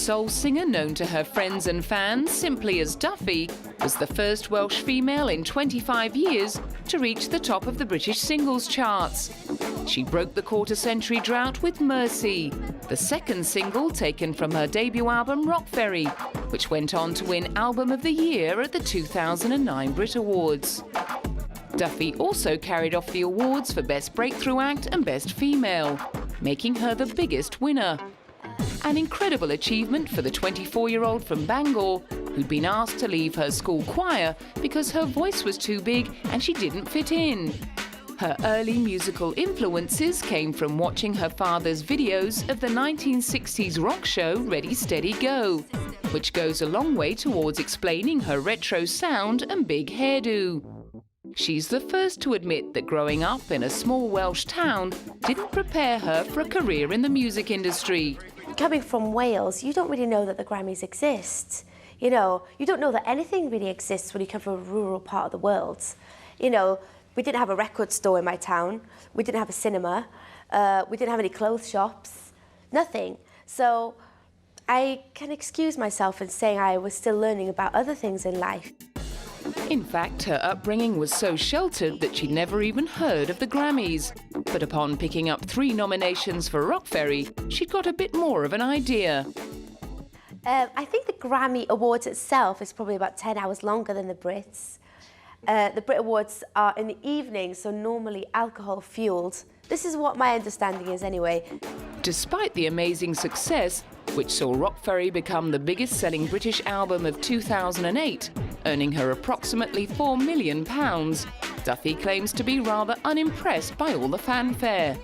soul singer, known to her friends and fans simply as Duffy, was the first Welsh female in 25 years to reach the top of the British singles charts. She broke the quarter-century drought with Mercy, the second single taken from her debut album Rock Ferry, which went on to win Album of the Year at the 2009 Brit Awards. Duffy also carried off the awards for Best Breakthrough Act and Best Female, making her the biggest winner. An incredible achievement for the 24-year-old from Bangor, who'd been asked to leave her school choir because her voice was too big and she didn't fit in. Her early musical influences came from watching her father's videos of the 1960s rock show Ready, Steady, Go, which goes a long way towards explaining her retro sound and big hairdo. She's the first to admit that growing up in a small Welsh town didn't prepare her for a career in the music industry. Coming from Wales, you don't really know that the Grammys exist. You know, you don't know that anything really exists when you come from a rural part of the world. You know, we didn't have a record store in my town, we didn't have a cinema, we didn't have any clothes shops, nothing. So I can excuse myself in saying I was still learning about other things in life. In fact, her upbringing was so sheltered that she'd never even heard of the Grammys. But upon picking up 3 nominations for Rock Ferry, she'd got a bit more of an idea. I think the Grammy Awards itself is probably about 10 hours longer than the Brits. The Brit Awards are in the evening, so normally alcohol-fueled. This is what my understanding is anyway. Despite the amazing success, which saw Rock Ferry become the biggest-selling British album of 2008, earning her approximately £4 million, Duffy claims to be rather unimpressed by all the fanfare.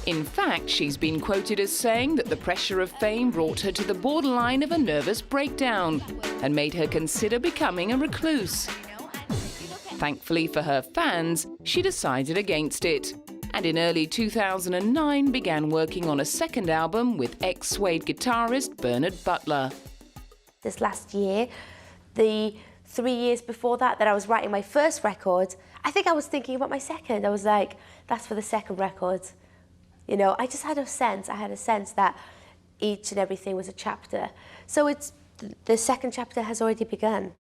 In fact, she's been quoted as saying that the pressure of fame brought her to the borderline of a nervous breakdown and made her consider becoming a recluse. Thankfully for her fans, she decided against it, and in early 2009 began working on a second album with ex-Suede guitarist Bernard Butler. This last year, the 3 years before that I was writing my first record, I think I was thinking about my second. I was like, that's for the second record. You know, I just had a sense, that each and everything was a chapter. So the second chapter has already begun.